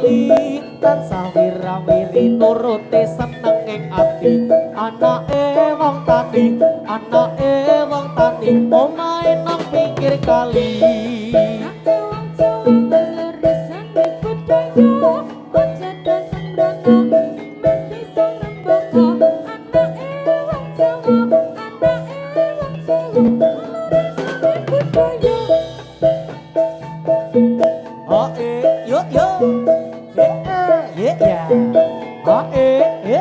kali tansah wirawiri nuruti seneng ing ati anake wong tani anake wong tani omahe nang pinggir kali Anake wong Jawa leleresan budaya aja dasang brana mesti sang rembaka anake wong Jawa anake wong Jawa leleresan budaya oh yo yo ya oh ya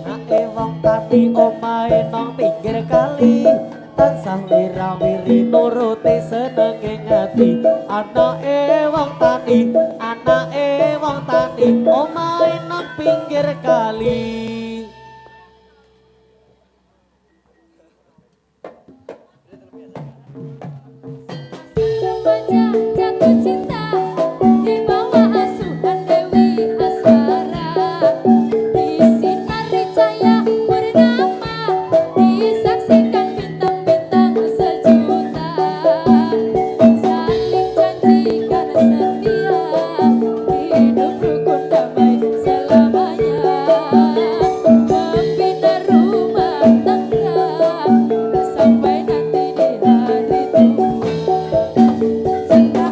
anake wong tani omahe nang pinggir kali tansah wirawiri nuruti senenge ngati anake wong tani omahe nang pinggir kali remaja jatuh cinta di bawah asuhan Dewi Aswara disinari cahaya purnama disaksikan bintang-bintang sejuta saling janjikan setia hidup rukun damai selamanya membina rumah tangga sampai nanti di hari tua cinta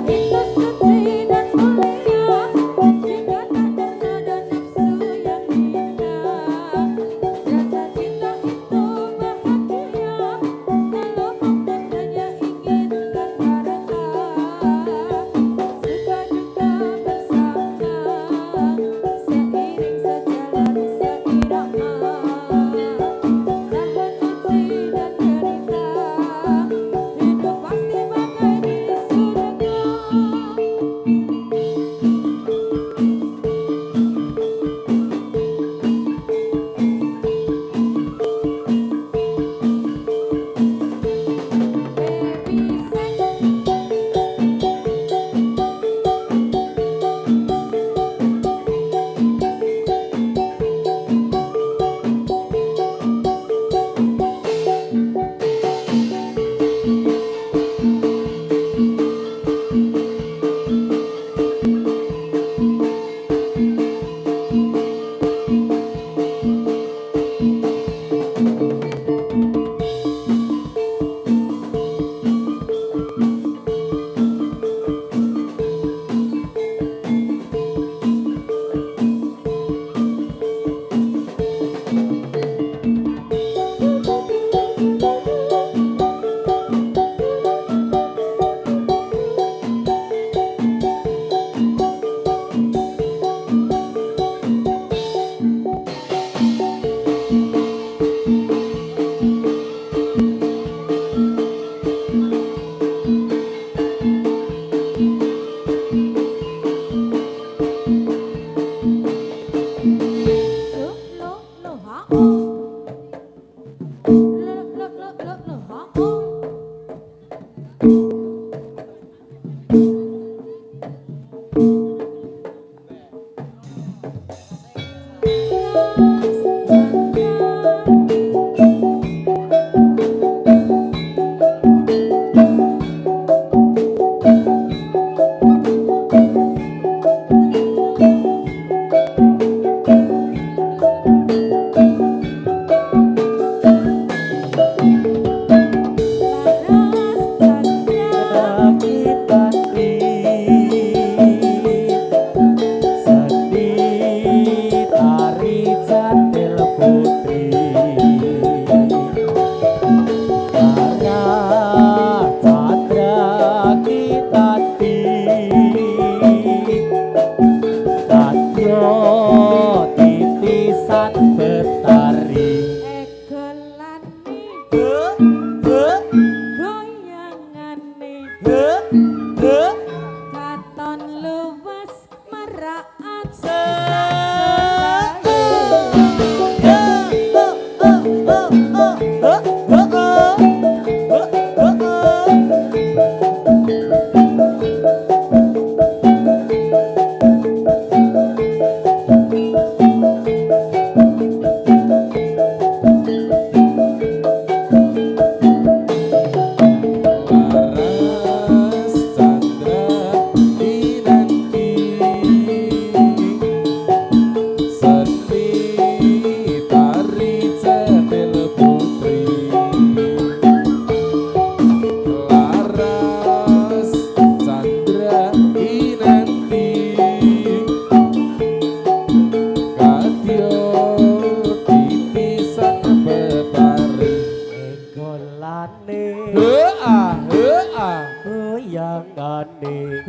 lenggane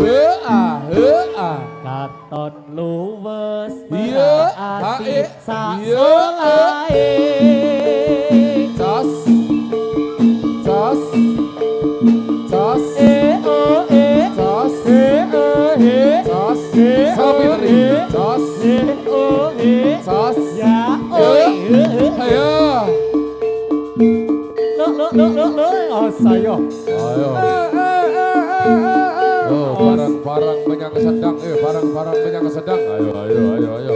katon luwes Iya, asih hae, sakolae Jos Jos Jos oh Jos oh Jos eh, Sapi oh, teri eh. Jos oh Jos ya oh Ayo lo oh saya Ayo Oh barang-barang menyang sedang barang-barang menyang sedang ayo ayo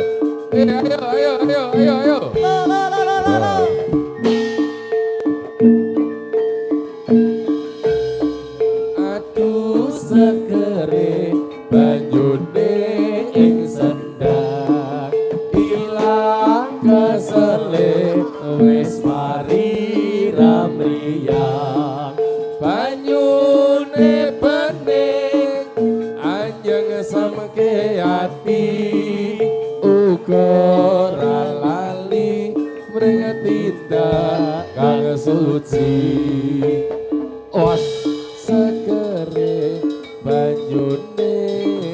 Aduh segere banyune ing sendang ilang kesele wis mari ramriyang banyune bening anjeng semke ati uga ora lali mring tindak kang suci os segere banyune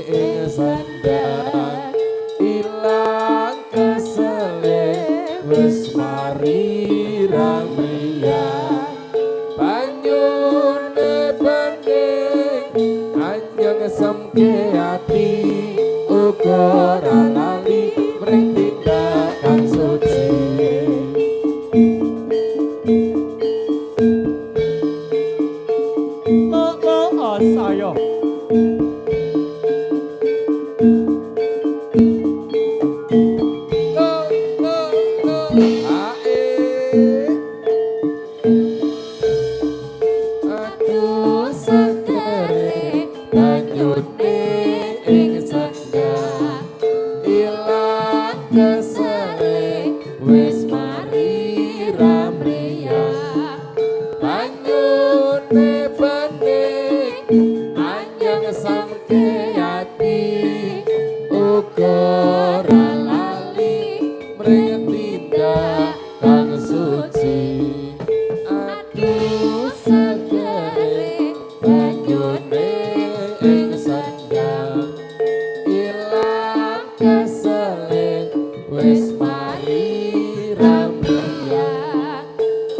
ing sandang ilang kesele wis mari ramriyang banyune bening anjeng semke ati uga ora lali mring tindak kang suci oh saya Aduh segere banyune ing sandang ilang kesele wis mari ramriyang banyune bening anjeng samke ati uga ora lali mring tindak kang suci aduh segere banyune ing sandang ilang kesele wis mari ramriyang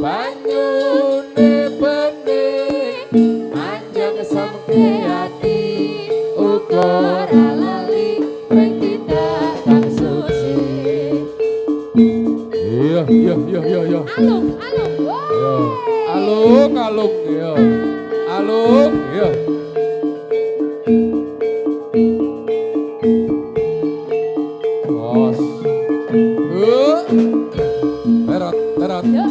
banyune bening anjeng samke ati uga ora lali mring tindak kang suci iya Alung, alung alung ya alung ya bos berat yo.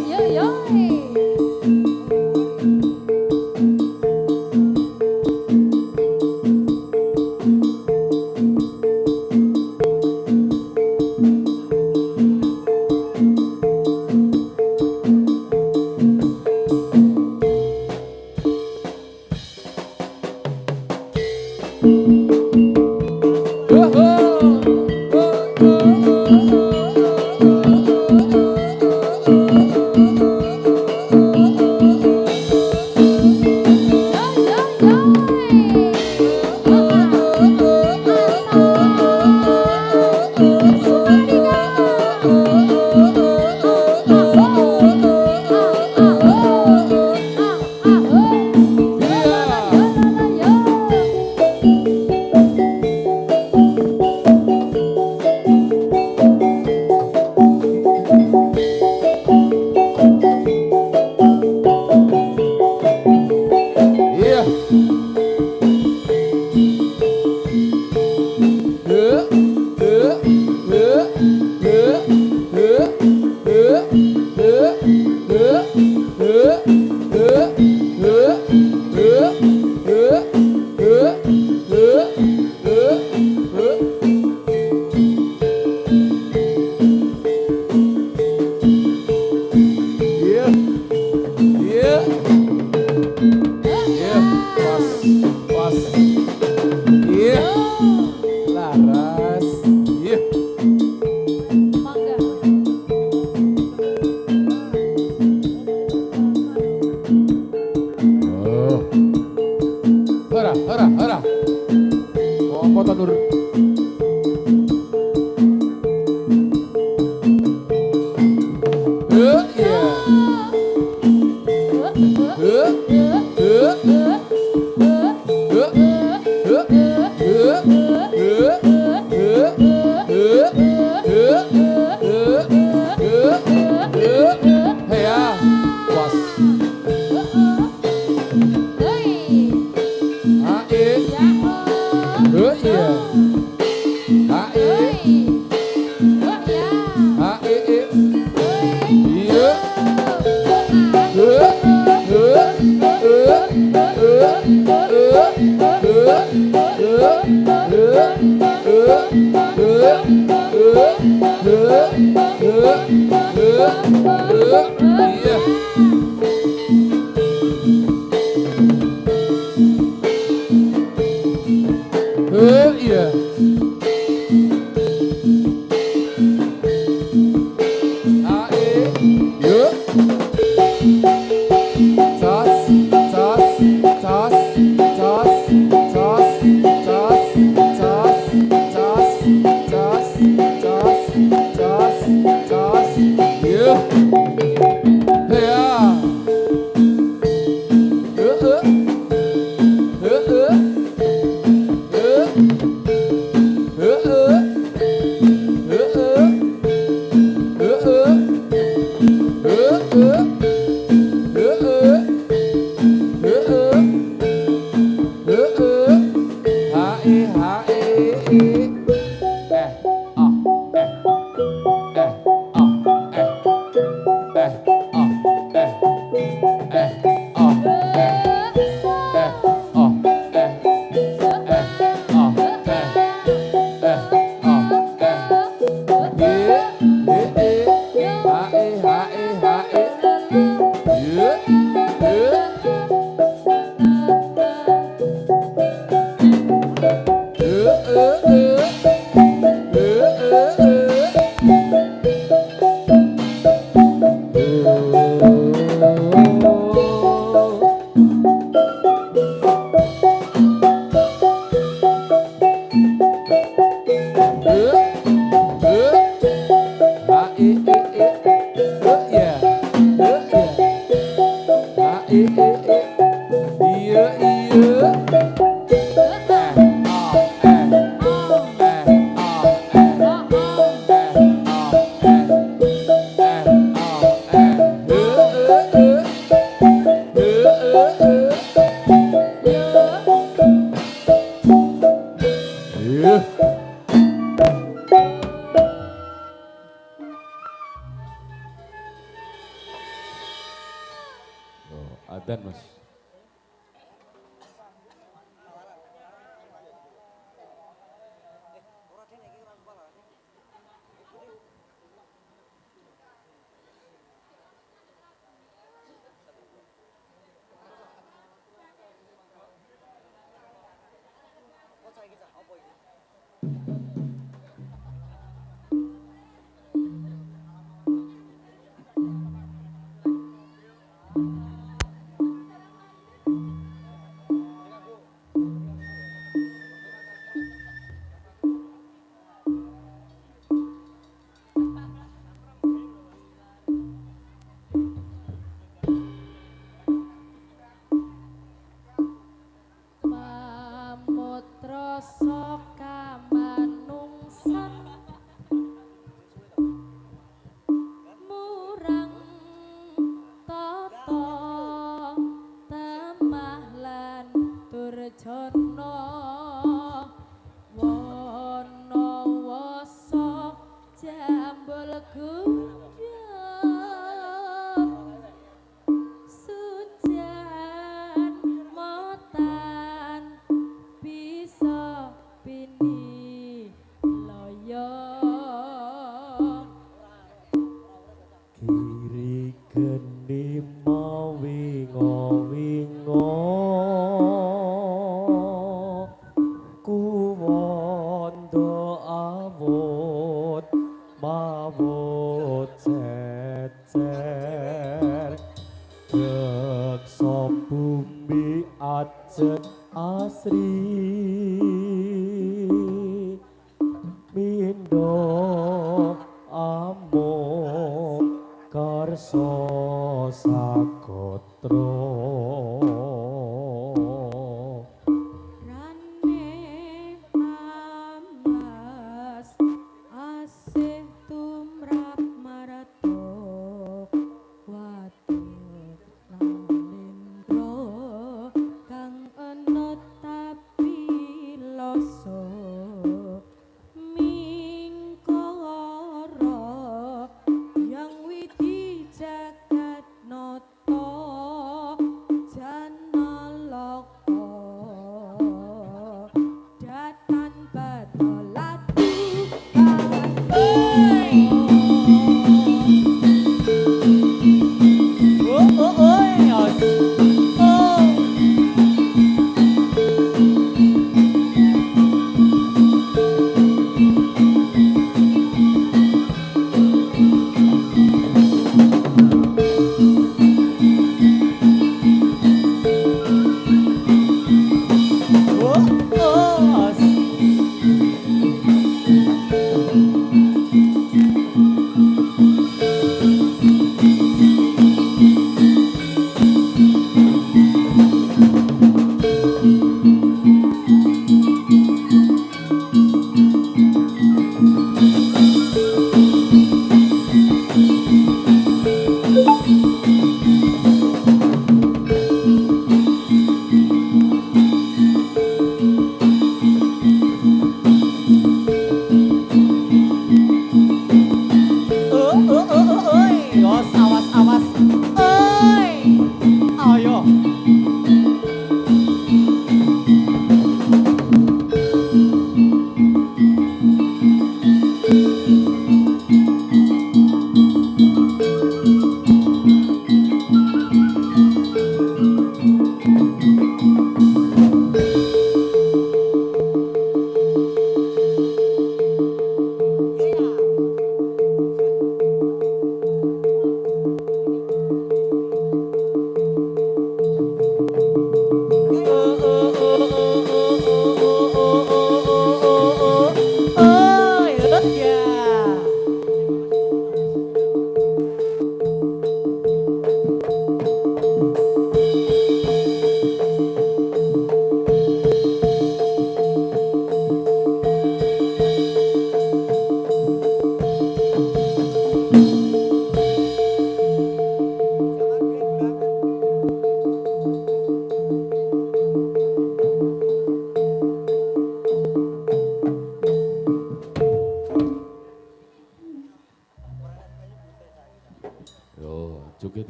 Ora. Oh, apa to, Nur? Iya. Hei ya, was. Iya. Iya. Yuk. Tos, tos, tos, tos, tos, tos, tos, tos, tos, tos, tos, tos. Yuk. Ya. Adan, Mas. Pamutra saka manungsan murang tata temah lan durjana wana wasa jambul gunjang sujan motan bisa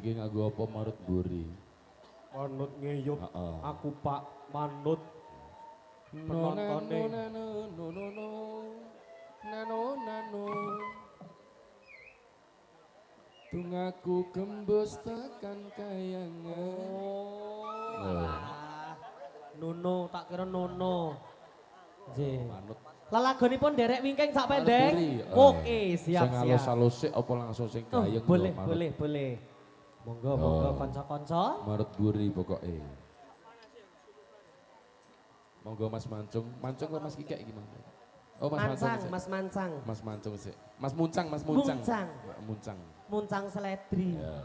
iki nganggo apa marut buri. Manut ngeyup. Heeh. Aku Pak Manut. No Penontone. nano. Tungaku gembus tekan kayangan. Oh. Nuno, tak kira Nono. Nggih. Manut. Lelagonipun derek wingking sak Marut pendek. buri, Oke, siap Sing siap. halus-halus sik apa langsung sing Oh, gayeng boleh, lho, Marut. boleh, boleh. Monggo, monggo Oh. kanca-kanca. Marut buri pokoknya. Monggo Mas Mancung. Mancung kok Mas Kikek gimana? Oh Mas Mancung. Mancang, sik. Mas Mancang. Mas Mancung sih. Mas Muncang. Muncang. Muncang. Muncang seledri. Ya.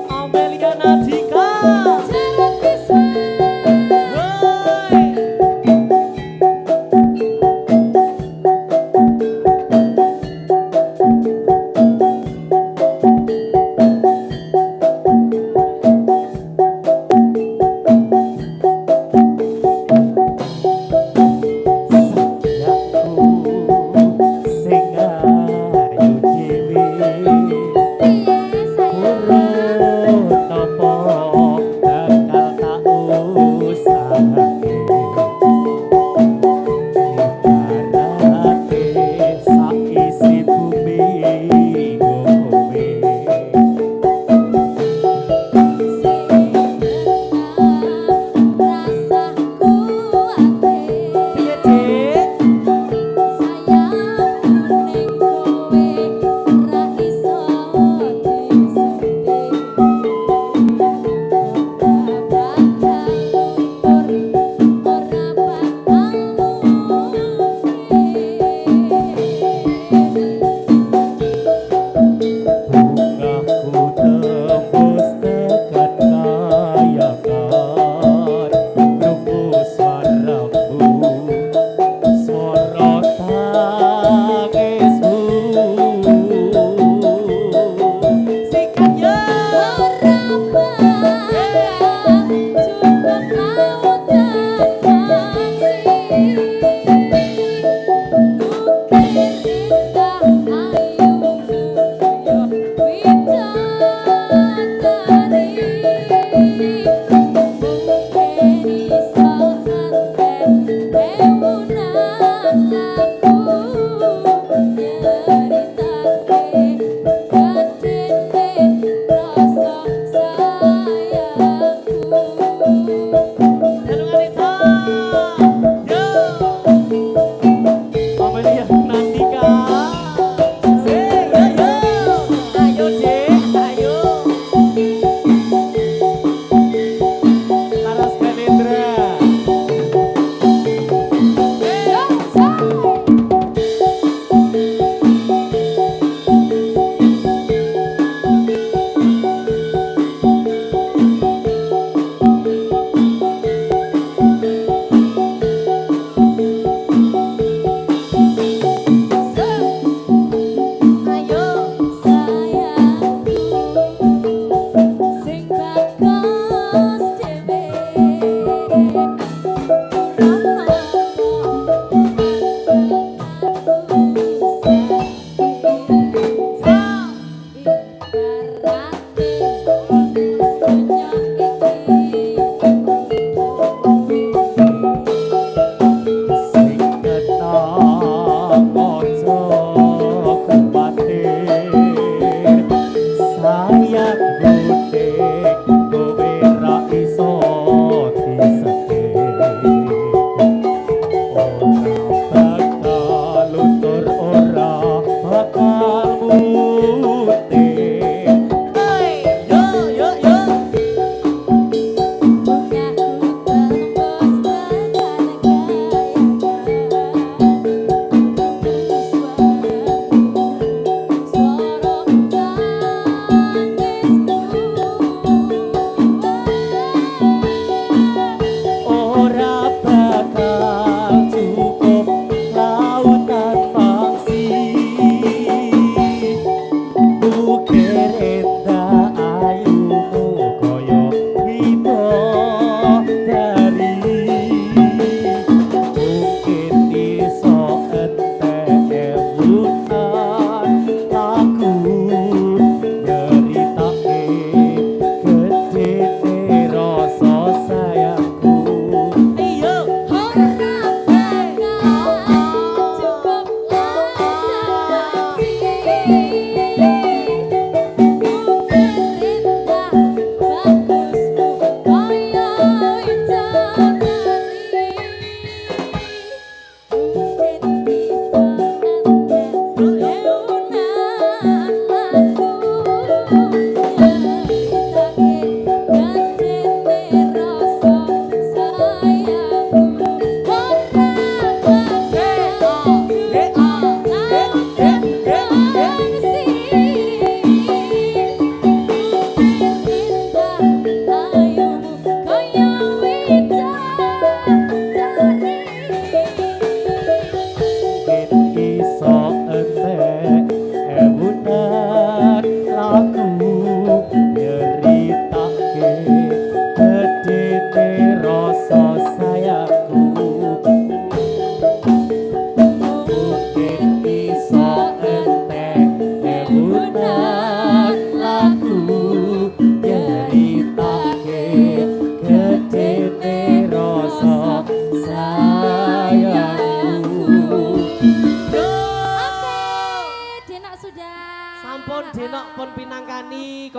Amelia Nadika. Jalan bisa Woi.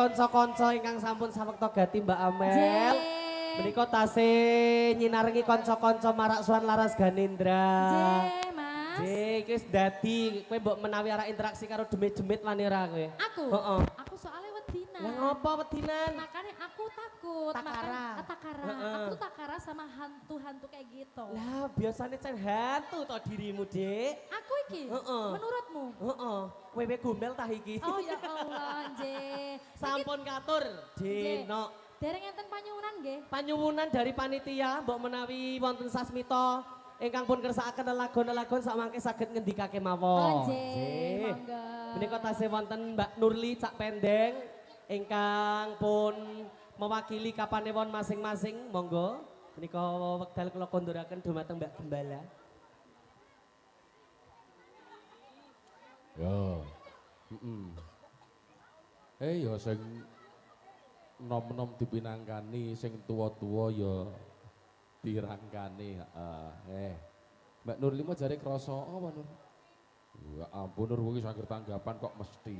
kanca-kanca ingkang sampun sawekta gati Mbak Amel. Menika tasih nyinarengi kanca-kanca marak suwan laras Ganendra. Mas. Iki wis dadi kowe mbok menawi arek interaksi karo demit-demit wani ora kowe? Aku? Heeh. Aku soalnya wedinan. Lah ngopo wedinan? Makanya aku takut. Takara. Takara. Aku takara sama hantu-hantu kayak gitu. Lah biasanya can hantu to dirimu, Dik. Aku iki? Heeh. Menurutmu? Heeh. Wewe gombel tah iki. Oh ya Allah, Nje. Sampun katur, Dino. Dereng enten panyuwunan nggih. Panyuwunan dari panitia mbok menawi wonten sasmita ingkang pun kersakaken lelagon-lelagon samangke saged ngendikake mawon. Nggih, monggo. Menika tasih wonten Mbak Nurli Cak Pendeng ingkang pun mewakili kapanewon masing-masing, monggo. Menika wekdal kula konduraken dumateng Mbak Gembala. Ya. Ya sing nom-nom dipinangkani, sing tuwa-tuwa ya dirangkani. Mbak Nurli mah jare krasa apa Nur? Ya ampun Nur kuwi saged tanggapan kok mesti.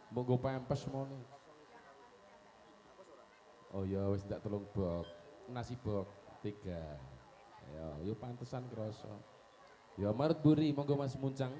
Mbok nggo pempes mono. Oh ya wis ndak telung bok. Nasi bok 3. Ya pantesan krasa. Ya Maret Buri monggo Mas Muncang.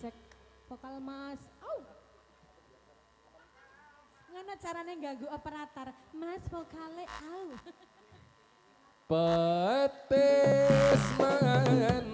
Cek vokal Mas. Ngono carane ganggu operator. Mas vokale Petis manis.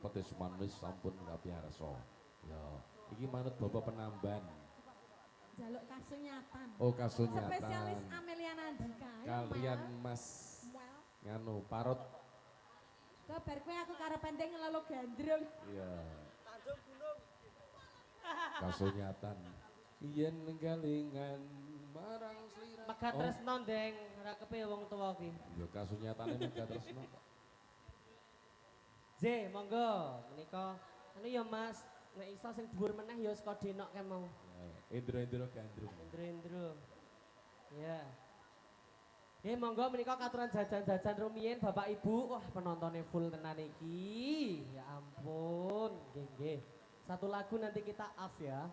Petis manis sampun kapiarsa. Ya, iki manut Bapak Penamban. Jaluk kasunyatan. Oh, kasunyatan. Spesialis Amelia Nandika. Kalian Mas nganu parot. Kabar kowe aku karo penting lalu gandrung. Iya. Tanjung Gunung. Kasunyatan. Yen galingan marang slira. Megat tresno ndeng, ora kepiye wong tuwa ki. Ya kasunyatane megat tresno. J, monggo menika anu ya Mas, nek iso sing dhuwur meneh ya saka denok ke mau. Indro-indro gandrung. Indro-indro. Ya. Monggo menika katuran jajan-jajan rumiyin Bapak Ibu. Wah, penontonnya full tenan iki. Ya ampun, nggih nggih. Satu lagu nanti kita off ya.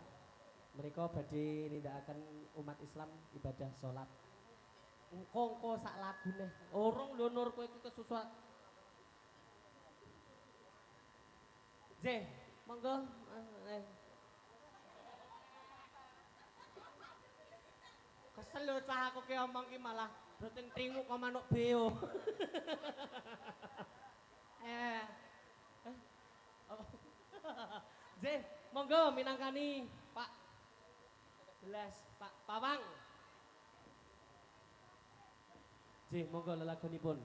Mereka badhe nindakaken umat Islam ibadah salat. Engko sak lagune. Urung lho Nur kowe iki kesusuan. J, monggo. Kesel lho cah aku ki omong ki malah rutin tingu kok manuk beo. J, monggo minangkani Pak Belas, Pak Pawang. J, monggo lelagonipun.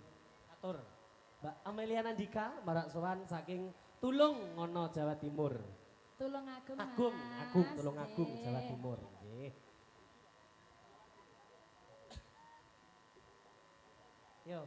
Atur. Mbak Amelia Nandika marak sowan saking Tulung ngono Jawa Timur. Tulung Agung. Tulung Agung Jawa Timur. Nggih. Yo.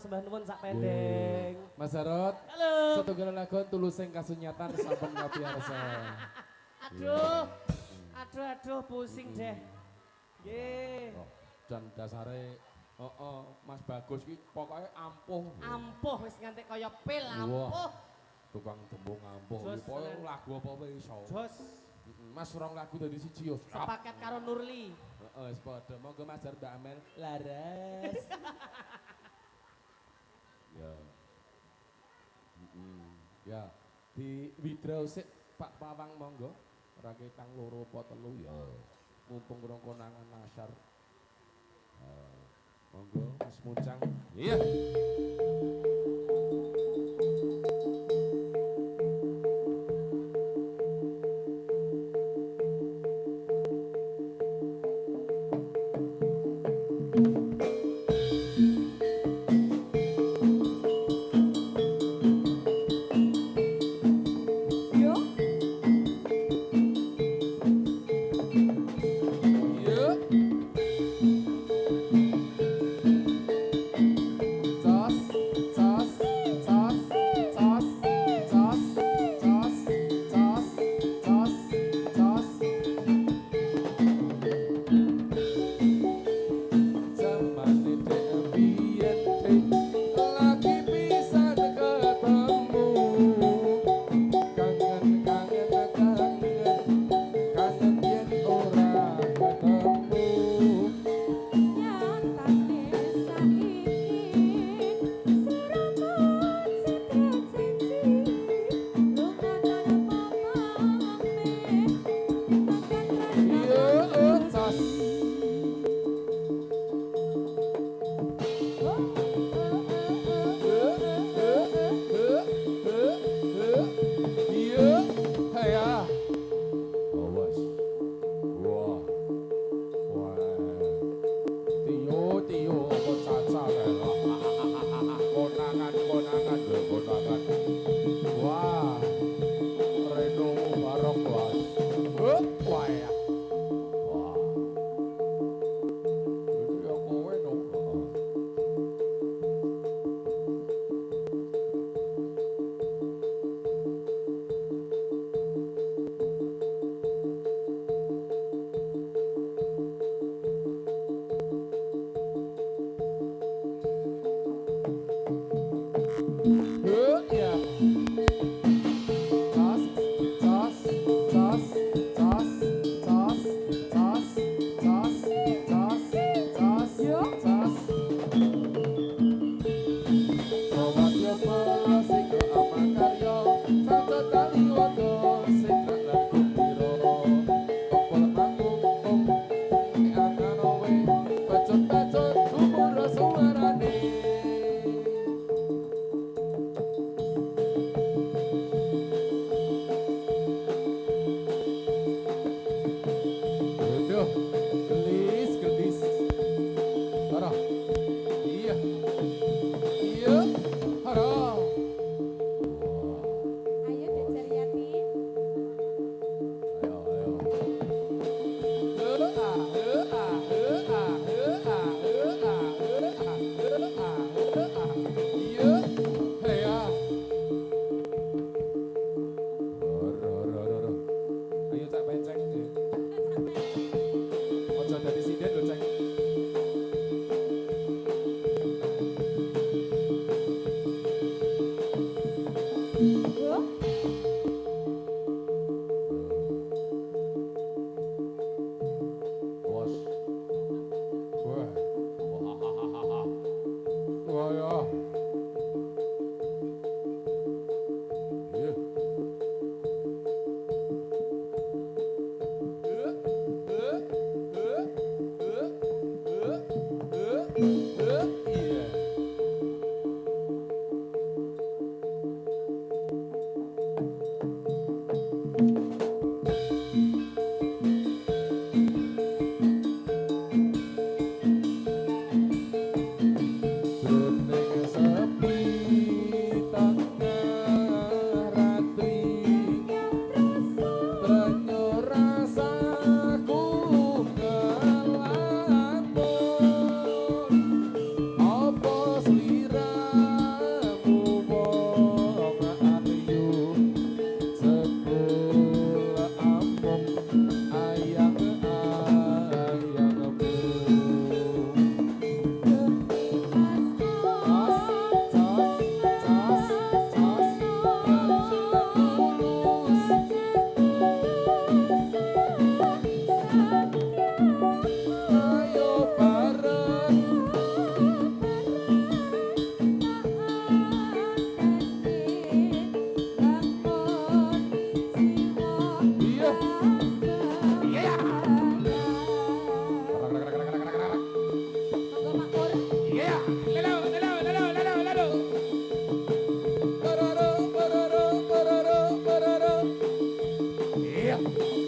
sembah nuwun sak pendeng. Mas Jarot. Halo. Setunggal lagu tulusing kasunyatan sampun ngabiyarsa. Aduh, pusing deh. Nggih. Dan dasare Mas Bagus ki pokoke ampuh. Ampuh wis nganti kaya pil ampuh. Tukang tembung ampuh iki pokoke lagu apa wae iso. Jos. Mas rong lagu dadi siji yo. Sepaket karo Nurli. Wis padha. Monggo Mas Jarot Mbak Amel. Laras. Ya. Ya, di withdraw sik Pak Pawang monggo. Ora ketang loro apa telu ya. Mumpung kurang konangan nasyar. Monggo Mas Muncang. Iya.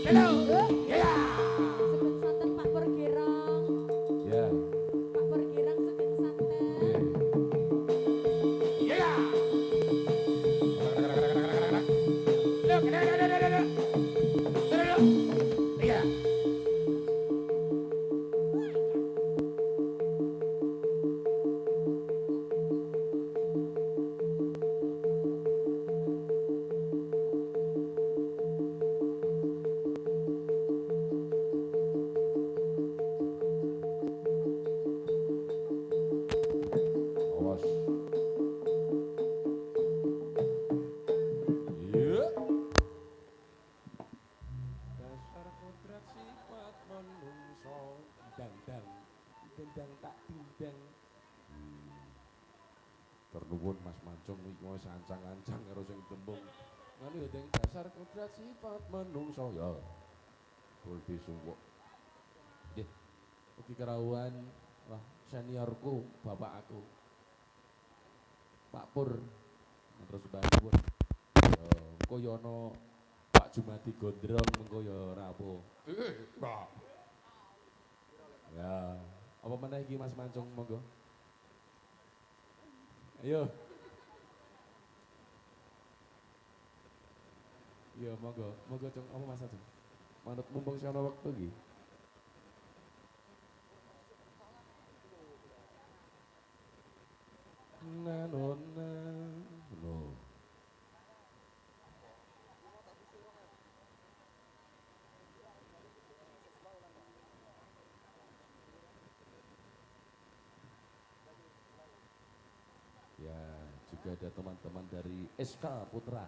Sugeng santen Pak Pur Girang. Ya. Pak Pur Girang sugeng santen. Awas. Iya. Dasar kodrat sifat menungso dang dendang tak dindang. Ternuwun Mas Mancung iki wis ancang-ancang karo sing tembung. Ngono ya deng dasar kodrat sifat menungso ya. Kul disuwuk. Nggih. Ugi kerawuhan wah seniorku, bapak aku. Pak Pur. Terus bangun. Engko ya ana Pak Jumadi Gondrong engko ya rapo. Pak. Ya, apa meneh iki Mas Mancung monggo. Ayo. Iya, monggo. Monggo Cung, apa Mas Ajeng? Manut mumpung si ana wektu iki. Nanona. No. Ya, juga ada teman-teman dari SK Putra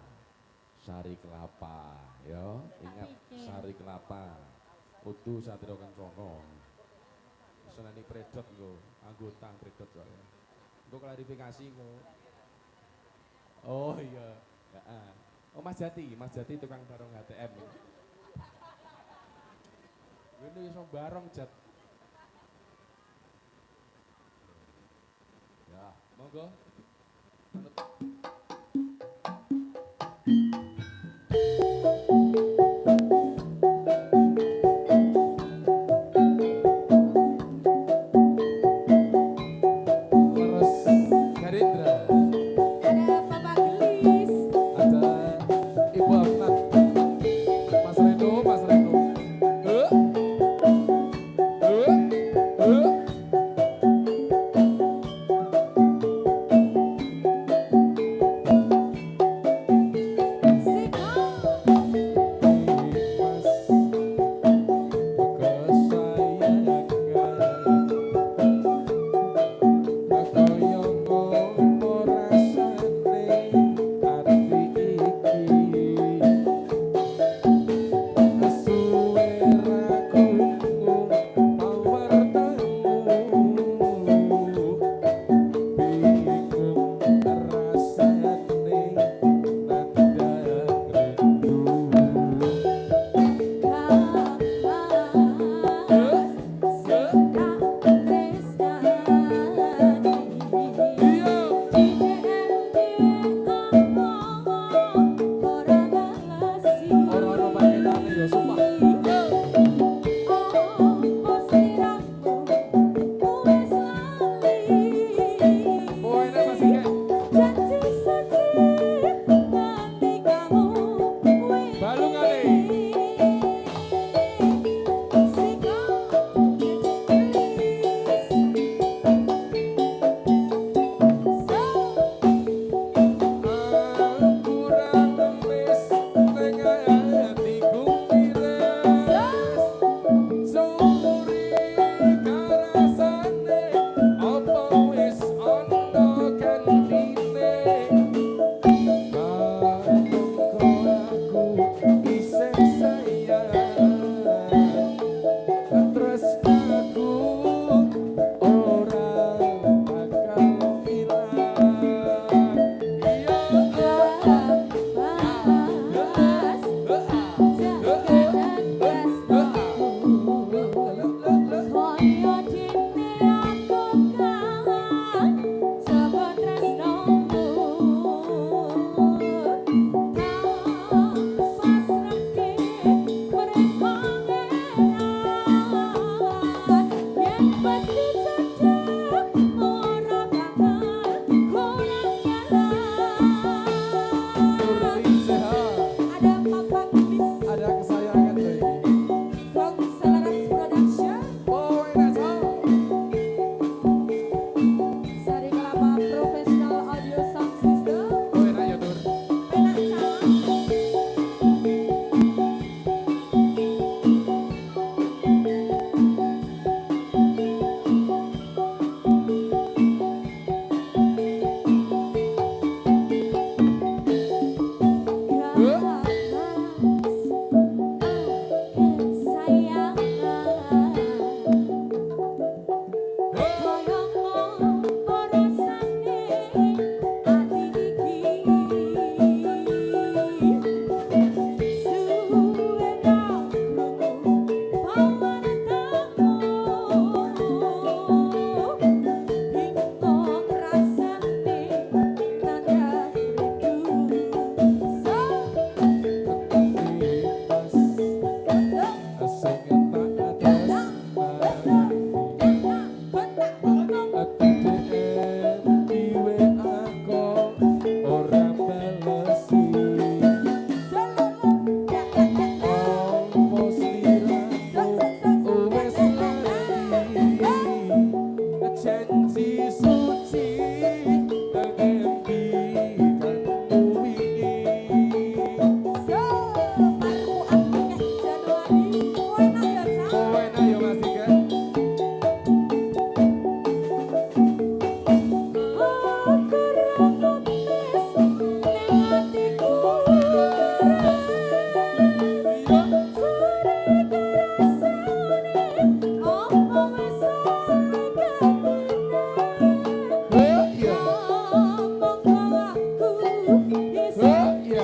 Sari Kelapa, ya ingat Sari Kelapa, Udu Satrio Kencono, senani predot go, anggota predot soalnya, gue klarifikasi go. Oh iya, ya, oh Mas Jati tukang barong HTM. Ini bisa barong Jat. Ya, monggo. Leres Garindra. Ada Bapak Gelis. Ada Ibu Afnat. Mas Reno. Eh. Ya.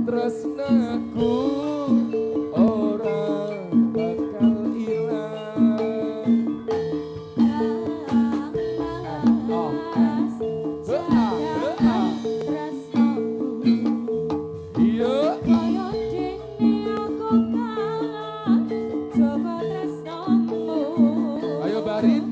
Tresnaku ora bakal ilang. Ayo Barin.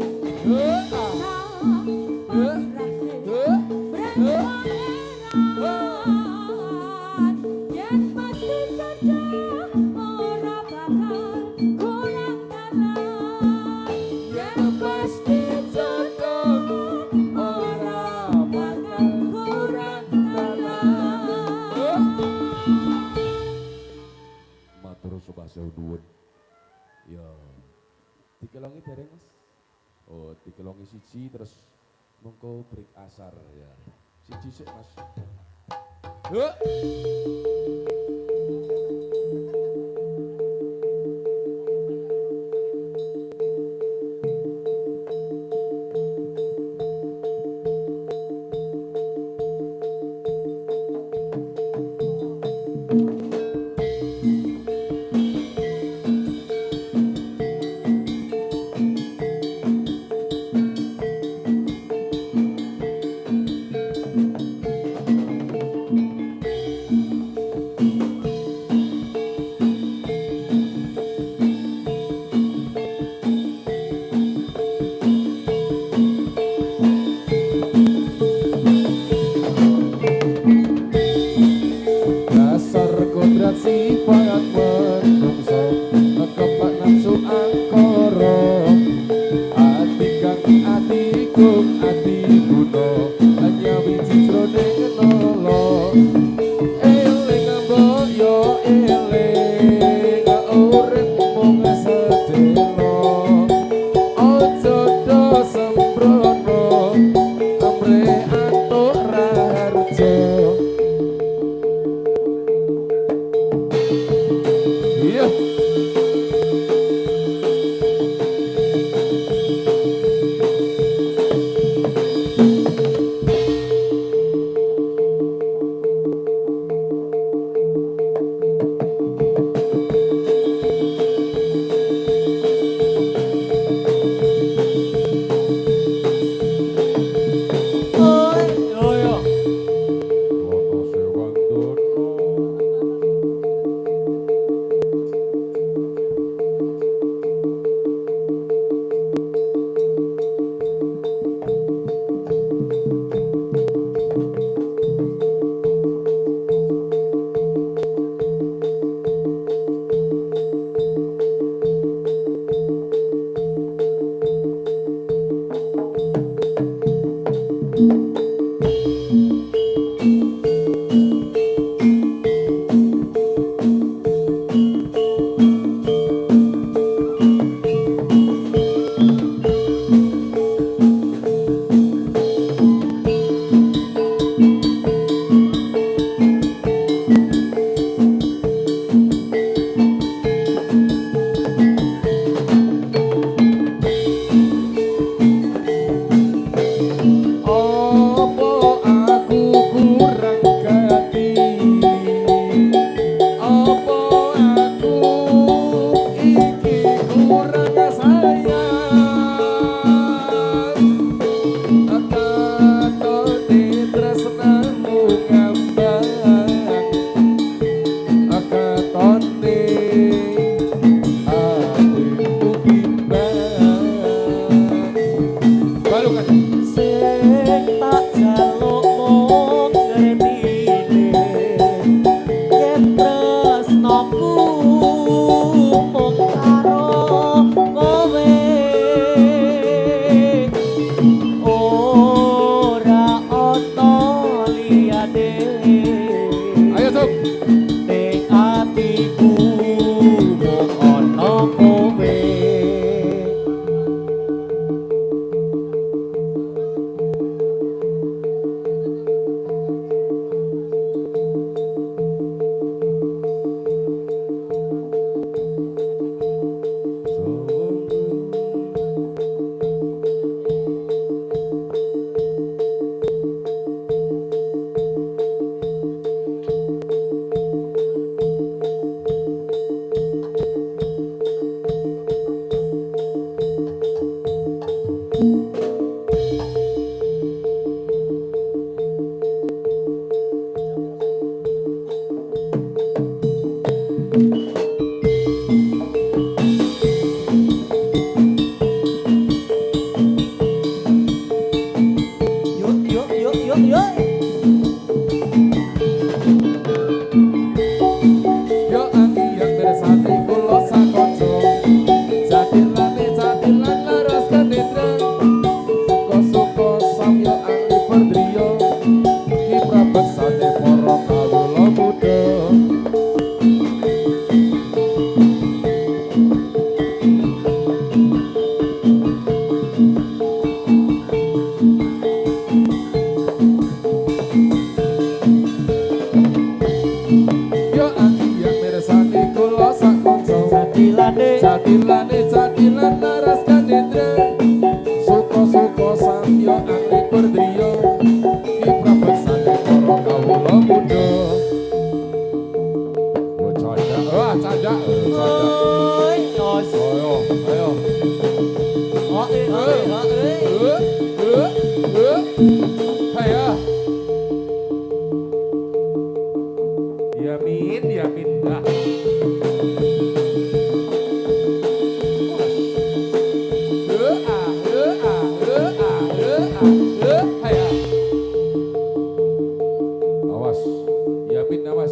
Ya, dikelongi dereng Mas. Oh, dikelongi siji terus mengko break asar ya. Siji sik Mas. Huh.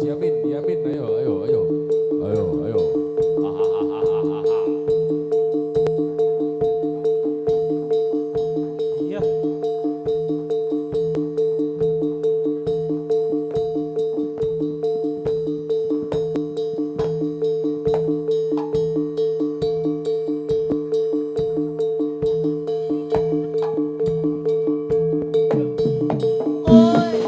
Mas Yamin, Yamin, ayo, ayo, ayo, ayo, ayo. Iya. Oi,